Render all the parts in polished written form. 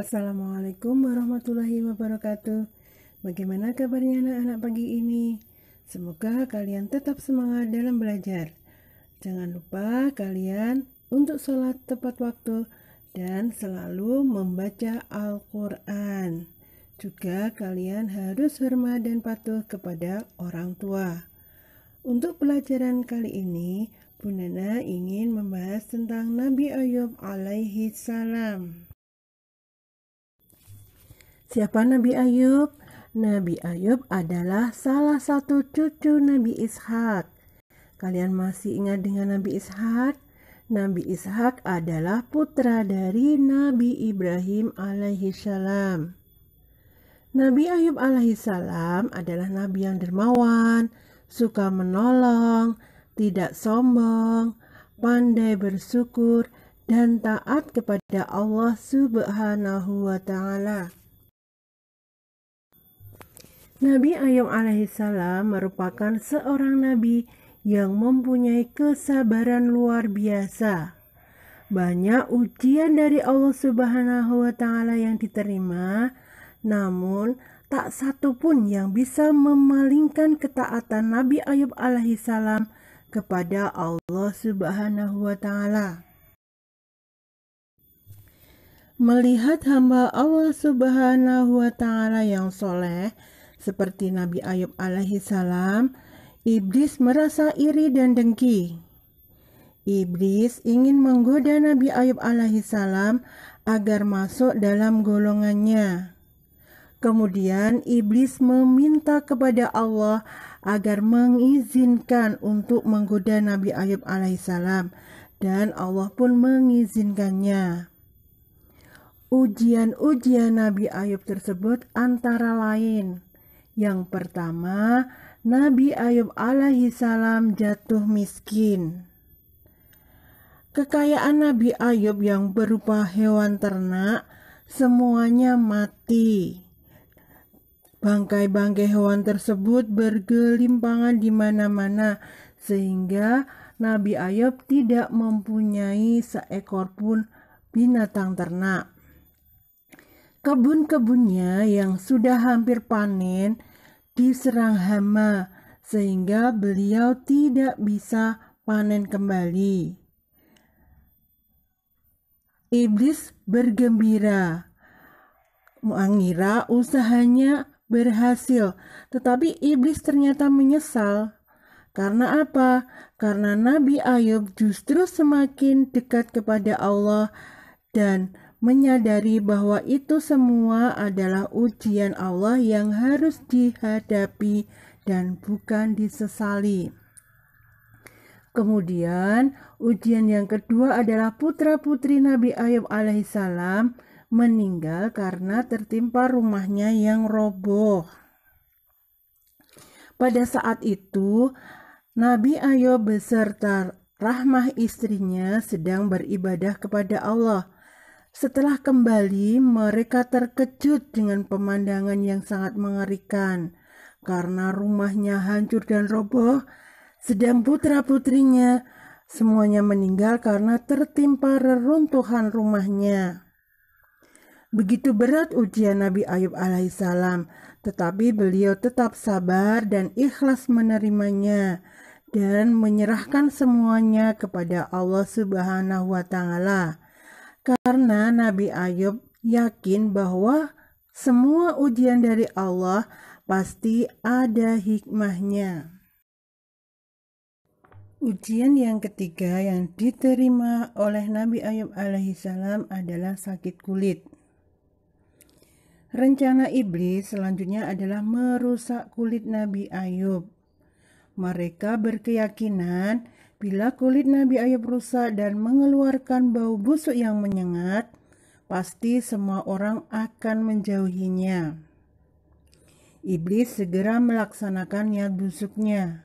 Assalamualaikum warahmatullahi wabarakatuh. Bagaimana kabarnya anak-anak pagi ini? Semoga kalian tetap semangat dalam belajar. Jangan lupa kalian untuk sholat tepat waktu dan selalu membaca Al-Quran. Juga kalian harus hormat dan patuh kepada orang tua. Untuk pelajaran kali ini, Bu Nana ingin membahas tentang Nabi Ayub alaihi salam. Siapa Nabi Ayub? Nabi Ayub adalah salah satu cucu Nabi Ishak. Kalian masih ingat dengan Nabi Ishak? Nabi Ishak adalah putra dari Nabi Ibrahim alaihi salam. Nabi Ayub alaihi salam adalah nabi yang dermawan, suka menolong, tidak sombong, pandai bersyukur, dan taat kepada Allah Subhanahu wa Ta'ala. Nabi Ayub alaihissalam merupakan seorang nabi yang mempunyai kesabaran luar biasa. Banyak ujian dari Allah Subhanahu wa Ta'ala yang diterima, namun tak satu pun yang bisa memalingkan ketaatan Nabi Ayub alaihissalam kepada Allah Subhanahu wa Ta'ala. Melihat hamba Allah Subhanahu wa Ta'ala yang soleh seperti Nabi Ayub alaihi salam, iblis merasa iri dan dengki. Iblis ingin menggoda Nabi Ayub alaihi salam agar masuk dalam golongannya. Kemudian iblis meminta kepada Allah agar mengizinkan untuk menggoda Nabi Ayub alaihi salam, dan Allah pun mengizinkannya. Ujian-ujian Nabi Ayub tersebut antara lain: yang pertama, Nabi Ayub alaihi salam jatuh miskin. Kekayaan Nabi Ayub yang berupa hewan ternak semuanya mati. Bangkai-bangkai hewan tersebut bergelimpangan di mana-mana sehingga Nabi Ayub tidak mempunyai seekor pun binatang ternak. Kebun-kebunnya yang sudah hampir panen diserang hama sehingga beliau tidak bisa panen kembali. Iblis bergembira, mengira usahanya berhasil, tetapi iblis ternyata menyesal. Karena apa? Karena Nabi Ayub justru semakin dekat kepada Allah dan menyadari bahwa itu semua adalah ujian Allah yang harus dihadapi dan bukan disesali. Kemudian ujian yang kedua adalah putra-putri Nabi Ayub alaihissalam meninggal karena tertimpa rumahnya yang roboh. Pada saat itu Nabi Ayub beserta Rahmah istrinya sedang beribadah kepada Allah. Setelah kembali, mereka terkejut dengan pemandangan yang sangat mengerikan karena rumahnya hancur dan roboh, sedang putra-putrinya semuanya meninggal karena tertimpa reruntuhan rumahnya. Begitu berat ujian Nabi Ayub alaihissalam, tetapi beliau tetap sabar dan ikhlas menerimanya dan menyerahkan semuanya kepada Allah Subhanahu wa Ta'ala. Karena Nabi Ayub yakin bahwa semua ujian dari Allah pasti ada hikmahnya. Ujian yang ketiga yang diterima oleh Nabi Ayub alaihissalam adalah sakit kulit. Rencana iblis selanjutnya adalah merusak kulit Nabi Ayub. Mereka berkeyakinan bila kulit Nabi Ayub rusak dan mengeluarkan bau busuk yang menyengat, pasti semua orang akan menjauhinya. Iblis segera melaksanakan niat busuknya.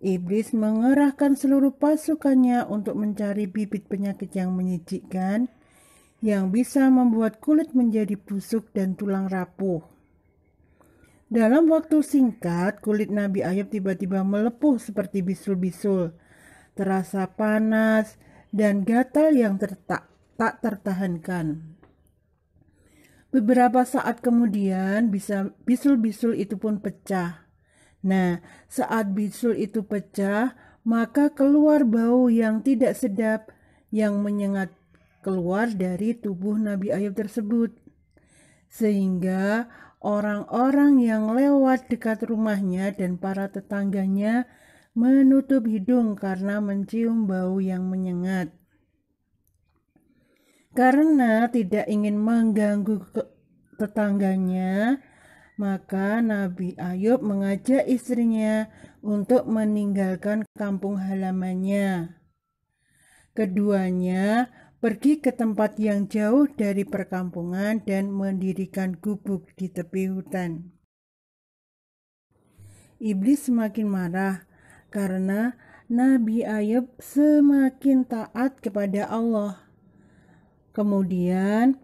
Iblis mengerahkan seluruh pasukannya untuk mencari bibit penyakit yang menyejikkan, yang bisa membuat kulit menjadi busuk dan tulang rapuh. Dalam waktu singkat, kulit Nabi Ayub tiba-tiba melepuh seperti bisul-bisul. Terasa panas dan gatal yang tak tertahankan. Beberapa saat kemudian bisul-bisul itu pun pecah. Nah, saat bisul itu pecah, maka keluar bau yang tidak sedap yang menyengat keluar dari tubuh Nabi Ayub tersebut. Sehingga orang-orang yang lewat dekat rumahnya dan para tetangganya menutup hidung karena mencium bau yang menyengat. Karena tidak ingin mengganggu tetangganya, maka Nabi Ayub mengajak istrinya untuk meninggalkan kampung halamannya. Keduanya pergi ke tempat yang jauh dari perkampungan dan mendirikan gubuk di tepi hutan. Iblis semakin marah karena Nabi Ayub semakin taat kepada Allah. Kemudian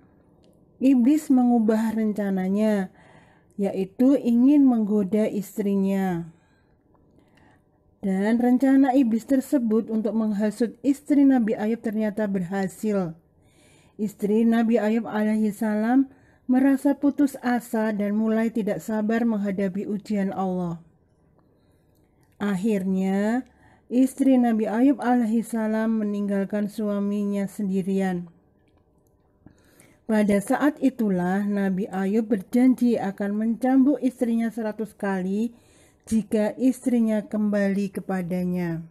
iblis mengubah rencananya, yaitu ingin menggoda istrinya. Dan rencana iblis tersebut untuk menghasut istri Nabi Ayub ternyata berhasil. Istri Nabi Ayub alaihissalam merasa putus asa dan mulai tidak sabar menghadapi ujian Allah. Akhirnya, istri Nabi Ayub alaihissalam meninggalkan suaminya sendirian. Pada saat itulah Nabi Ayub berjanji akan mencambuk istrinya 100 kali jika istrinya kembali kepadanya.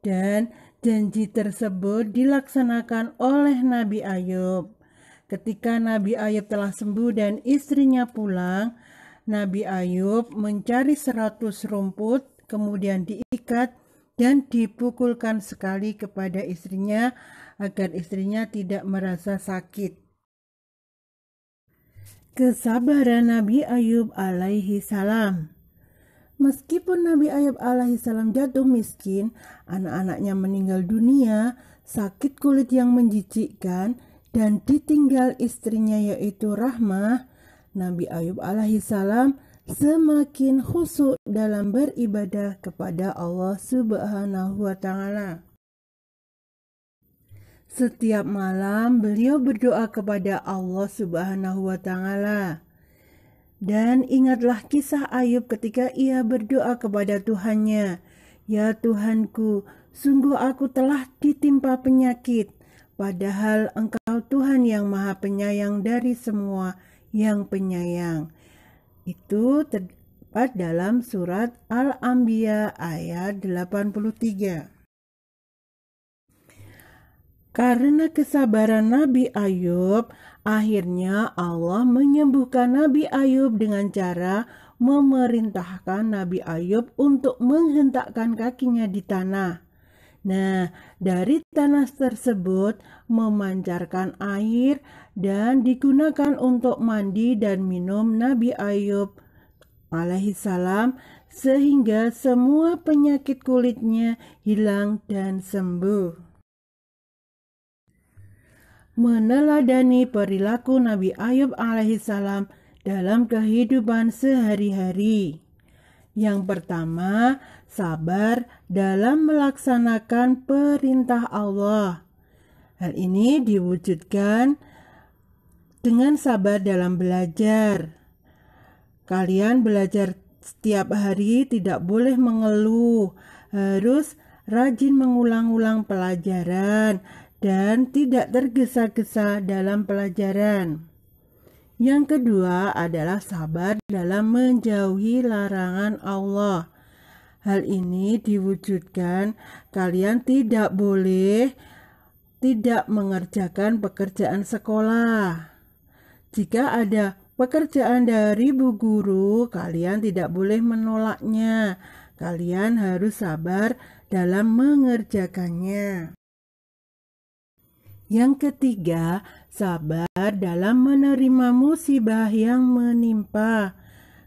Dan janji tersebut dilaksanakan oleh Nabi Ayub. Ketika Nabi Ayub telah sembuh dan istrinya pulang, Nabi Ayub mencari 100 rumput, kemudian diikat dan dipukulkan sekali kepada istrinya agar istrinya tidak merasa sakit. Kesabaran Nabi Ayub alaihi salam. Meskipun Nabi Ayub alaihi salam jatuh miskin, anak-anaknya meninggal dunia, sakit kulit yang menjijikkan, dan ditinggal istrinya yaitu Rahmah, Nabi Ayub alaihi salam semakin khusyuk dalam beribadah kepada Allah Subhanahu wa Ta'ala. Setiap malam beliau berdoa kepada Allah Subhanahu wa Ta'ala. Dan ingatlah kisah Ayub ketika ia berdoa kepada Tuhannya, "Ya Tuhanku, sungguh aku telah ditimpa penyakit, padahal Engkau Tuhan yang Maha Penyayang dari semua yang penyayang." Itu terdapat dalam surat Al-Anbiya ayat 83. Karena kesabaran Nabi Ayub, akhirnya Allah menyembuhkan Nabi Ayub dengan cara memerintahkan Nabi Ayub untuk menghentakkan kakinya di tanah. Nah, dari tanah tersebut memancarkan air dan digunakan untuk mandi dan minum Nabi Ayub alaihissalam sehingga semua penyakit kulitnya hilang dan sembuh. Meneladani perilaku Nabi Ayub alaihissalam dalam kehidupan sehari-hari. Yang pertama, sabar dalam melaksanakan perintah Allah. Hal ini diwujudkan dengan sabar dalam belajar. Kalian belajar setiap hari, tidak boleh mengeluh, harus rajin mengulang-ulang pelajaran dan tidak tergesa-gesa dalam pelajaran. Yang kedua adalah sabar dalam menjauhi larangan Allah. Hal ini diwujudkan kalian tidak boleh tidak mengerjakan pekerjaan sekolah. Jika ada pekerjaan dari bu guru, kalian tidak boleh menolaknya. Kalian harus sabar dalam mengerjakannya. Yang ketiga, sabar dalam menerima musibah yang menimpa.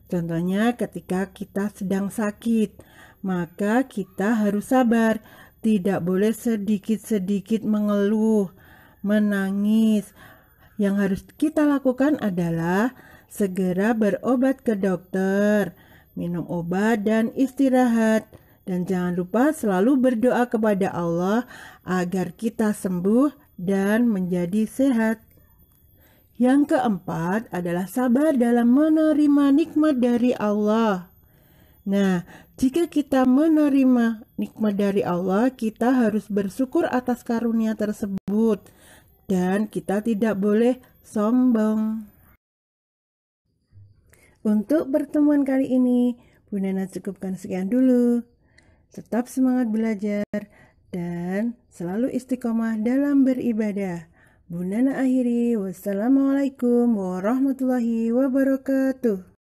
Contohnya ketika kita sedang sakit, maka kita harus sabar. Tidak boleh sedikit-sedikit mengeluh, menangis. Yang harus kita lakukan adalah segera berobat ke dokter, minum obat dan istirahat. Dan jangan lupa selalu berdoa kepada Allah agar kita sembuh dan menjadi sehat. Yang keempat adalah sabar dalam menerima nikmat dari Allah. Nah, jika kita menerima nikmat dari Allah, kita harus bersyukur atas karunia tersebut dan kita tidak boleh sombong. Untuk pertemuan kali ini, Bu Nana cukupkan sekian dulu. Tetap semangat belajar dan selalu istiqomah dalam beribadah. Bu Nana akhiri, wassalamualaikum warahmatullahi wabarakatuh.